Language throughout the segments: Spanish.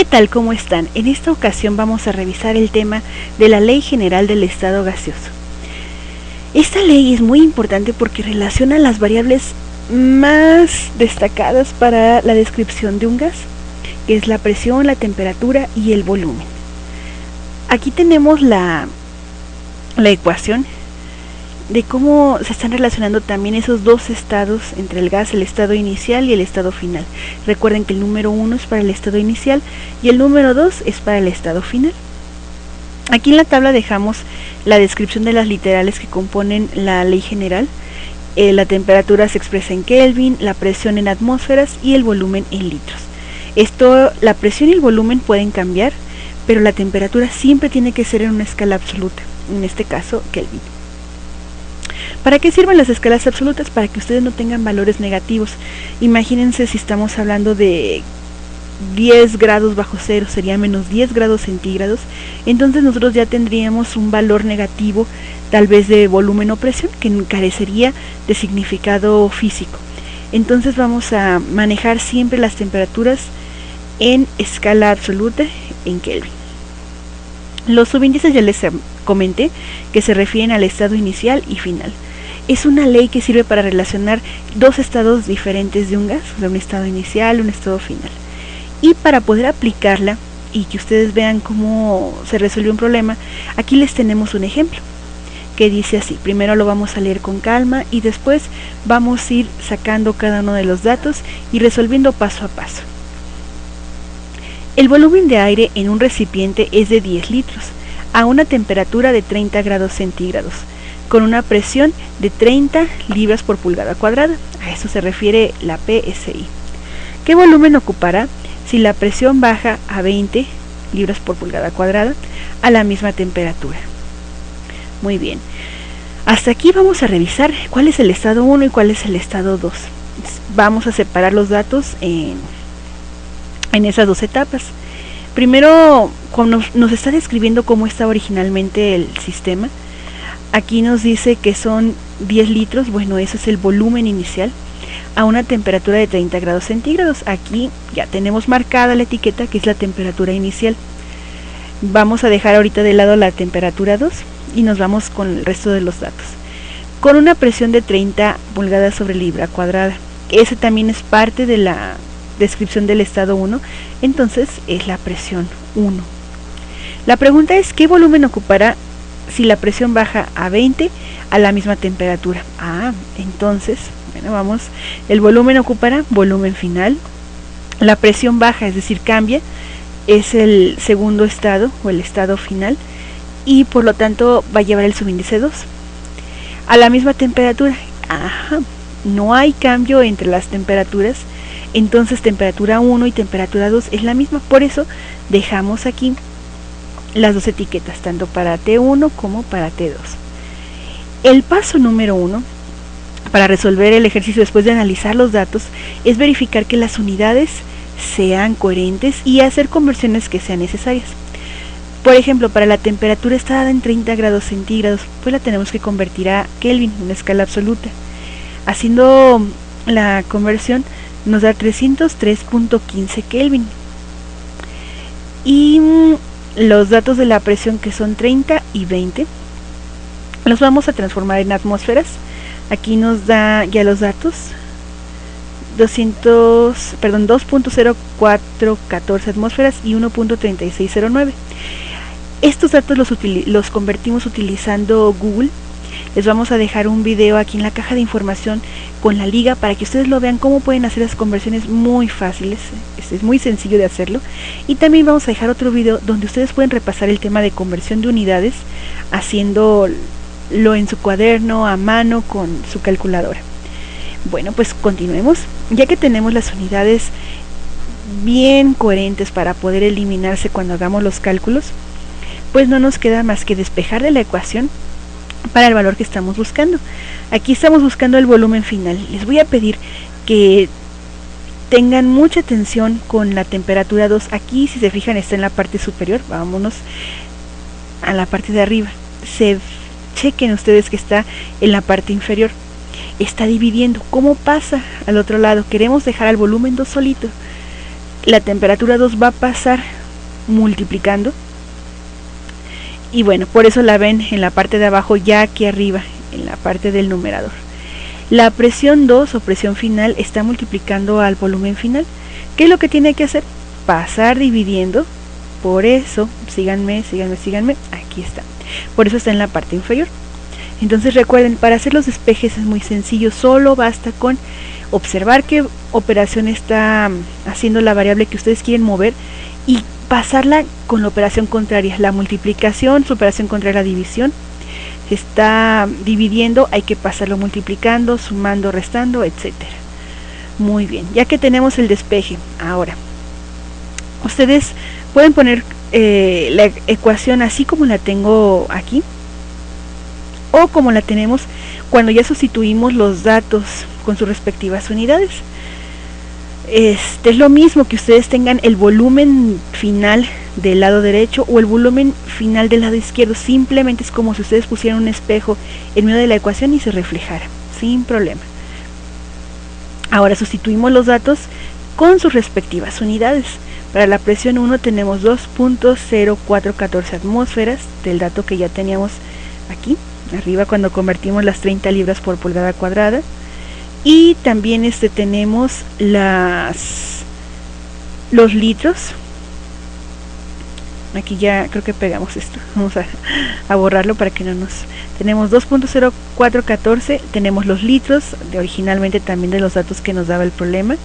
tal? ¿Cómo están? En esta ocasión vamos a revisar el tema de la Ley General del Estado Gaseoso. Esta ley es muy importante porque relaciona las variables más destacadas para la descripción de un gas, que es la presión, la temperatura y el volumen. Aquí tenemos la ecuación de cómo se están relacionando también esos dos estados entre el gas, el estado inicial y el estado final. Recuerden que el número 1 es para el estado inicial y el número 2 es para el estado final. Aquí en la tabla dejamos la descripción de las literales que componen la ley general. La temperatura se expresa en Kelvin, la presión en atmósferas y el volumen en litros. La presión y el volumen pueden cambiar, pero la temperatura siempre tiene que ser en una escala absoluta, en este caso Kelvin. ¿Para qué sirven las escalas absolutas? Para que ustedes no tengan valores negativos. Imagínense si estamos hablando de 10 grados bajo cero, sería menos 10 grados centígrados. Entonces nosotros ya tendríamos un valor negativo, tal vez de volumen o presión, que carecería de significado físico. Entonces vamos a manejar siempre las temperaturas en escala absoluta en Kelvin. Los subíndices ya les comenté que se refieren al estado inicial y final. Es una ley que sirve para relacionar dos estados diferentes de un gas, o sea, un estado inicial y un estado final. Y para poder aplicarla y que ustedes vean cómo se resuelve un problema, aquí les tenemos un ejemplo que dice así. Primero lo vamos a leer con calma y después vamos a ir sacando cada uno de los datos y resolviendo paso a paso. El volumen de aire en un recipiente es de 10 litros a una temperatura de 30 grados centígrados, con una presión de 30 libras por pulgada cuadrada. A eso se refiere la PSI. ¿Qué volumen ocupará si la presión baja a 20 libras por pulgada cuadrada a la misma temperatura? Muy bien. Hasta aquí vamos a revisar cuál es el estado 1 y cuál es el estado 2. Vamos a separar los datos en esas dos etapas. Primero, cuando nos está describiendo cómo estaba originalmente el sistema, aquí nos dice que son 10 litros, bueno, eso es el volumen inicial, a una temperatura de 30 grados centígrados. Aquí ya tenemos marcada la etiqueta que es la temperatura inicial. Vamos a dejar ahorita de lado la temperatura 2 y nos vamos con el resto de los datos. Con una presión de 30 pulgadas sobre libra cuadrada. Ese también es parte de la descripción del estado 1, entonces es la presión 1. La pregunta es, ¿qué volumen ocupará si la presión baja a 20 a la misma temperatura? Entonces, bueno, vamos, el volumen ocupará volumen final, la presión baja, es decir, cambia, es el segundo estado o el estado final y por lo tanto va a llevar el subíndice 2. A la misma temperatura, no hay cambio entre las temperaturas, entonces temperatura 1 y temperatura 2 es la misma, por eso dejamos aquí las dos etiquetas, tanto para T1 como para T2. El paso número 1 para resolver el ejercicio después de analizar los datos es verificar que las unidades sean coherentes y hacer conversiones que sean necesarias. Por ejemplo, para la temperatura está dada en 30 grados centígrados, pues la tenemos que convertir a Kelvin, una escala absoluta. Haciendo la conversión nos da 303.15 Kelvin. Y los datos de la presión, que son 30 y 20, los vamos a transformar en atmósferas. Aquí nos da ya los datos, 2.0414 atmósferas y 1.3609. Estos datos los convertimos utilizando Google. Les vamos a dejar un video aquí en la caja de información con la liga para que ustedes lo vean cómo pueden hacer las conversiones muy fáciles. Es muy sencillo de hacerlo. Y también vamos a dejar otro video donde ustedes pueden repasar el tema de conversión de unidades haciéndolo en su cuaderno, a mano, con su calculadora. Bueno, pues continuemos. Ya que tenemos las unidades bien coherentes para poder eliminarse cuando hagamos los cálculos, pues no nos queda más que despejar de la ecuación para el valor que estamos buscando. Aquí estamos buscando el volumen final. Les voy a pedir que tengan mucha atención con la temperatura 2. Aquí, si se fijan, está en la parte superior. Vámonos a la parte de arriba. Chequen ustedes que está en la parte inferior. Está dividiendo. ¿Cómo pasa al otro lado? Queremos dejar al volumen 2 solito. La temperatura 2 va a pasar multiplicando. Y bueno, por eso la ven en la parte de abajo, ya aquí arriba, en la parte del numerador. La presión 2 o presión final está multiplicando al volumen final. ¿Qué es lo que tiene que hacer? Pasar dividiendo. Por eso, síganme, aquí está. Por eso está en la parte inferior. Entonces recuerden, para hacer los despejes es muy sencillo, solo basta con observar qué operación está haciendo la variable que ustedes quieren mover y pasarla con la operación contraria, la multiplicación, su operación contraria a la división. Se está dividiendo, hay que pasarlo multiplicando, sumando, restando, etcétera. Muy bien, ya que tenemos el despeje, ahora ustedes pueden poner la ecuación así como la tengo aquí, o como la tenemos cuando ya sustituimos los datos con sus respectivas unidades. Es lo mismo que ustedes tengan el volumen final del lado derecho o el volumen final del lado izquierdo, simplemente es como si ustedes pusieran un espejo en medio de la ecuación y se reflejara, sin problema. Ahora sustituimos los datos con sus respectivas unidades. Para la presión 1 tenemos 2.0414 atmósferas del dato que ya teníamos aquí arriba cuando convertimos las 30 libras por pulgada cuadrada. Y también tenemos los litros. Aquí ya creo que pegamos esto, vamos a borrarlo para que no nos... Tenemos 2.0414, tenemos los litros, originalmente también de los datos que nos daba el problema.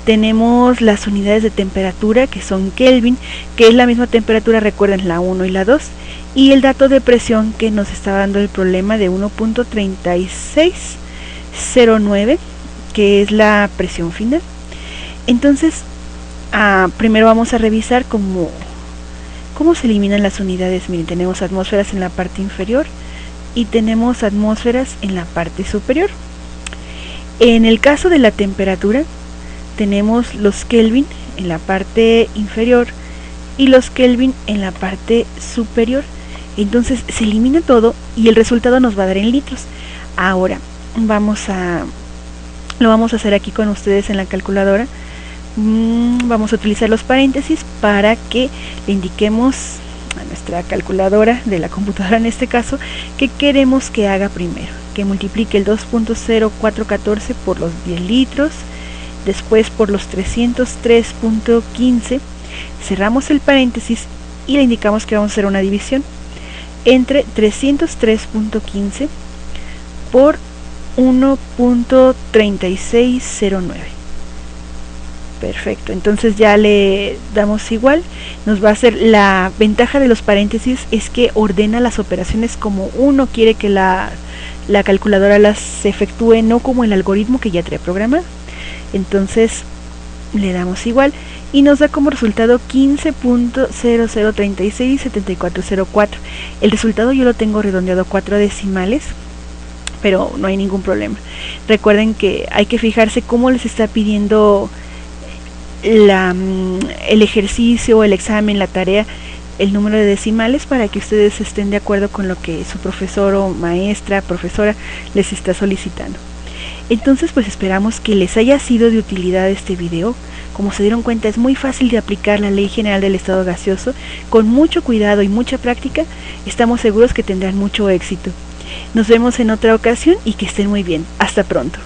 Tenemos las unidades de temperatura, que son Kelvin, que es la misma temperatura, recuerden, la 1 y la 2. Y el dato de presión que nos está dando el problema de 1.3609, que es la presión final. Entonces, primero vamos a revisar cómo se eliminan las unidades. Miren, tenemos atmósferas en la parte inferior y tenemos atmósferas en la parte superior. En el caso de la temperatura, tenemos los Kelvin en la parte inferior y los Kelvin en la parte superior. Entonces se elimina todo y el resultado nos va a dar en litros. Ahora lo vamos a hacer aquí con ustedes en la calculadora. Vamos a utilizar los paréntesis para que le indiquemos a nuestra calculadora de la computadora, en este caso, que queremos que haga primero, que multiplique el 2.0414 por los 10 litros, después por los 303.15, cerramos el paréntesis y le indicamos que vamos a hacer una división entre 303.15 por 1.3609. Perfecto, entonces ya le damos igual. Nos va a hacer, la ventaja de los paréntesis es que ordena las operaciones como uno quiere que la calculadora las efectúe, no como el algoritmo que ya trae programado. Entonces le damos igual y nos da como resultado 15.00367404. El resultado yo lo tengo redondeado a 4 decimales, pero no hay ningún problema. Recuerden que hay que fijarse cómo les está pidiendo el ejercicio, el examen, la tarea, el número de decimales, para que ustedes estén de acuerdo con lo que su profesor o maestra, profesora les está solicitando. Entonces pues esperamos que les haya sido de utilidad este video. Como se dieron cuenta, es muy fácil de aplicar la Ley General del Estado Gaseoso. Con mucho cuidado y mucha práctica, estamos seguros que tendrán mucho éxito. Nos vemos en otra ocasión y que estén muy bien. Hasta pronto.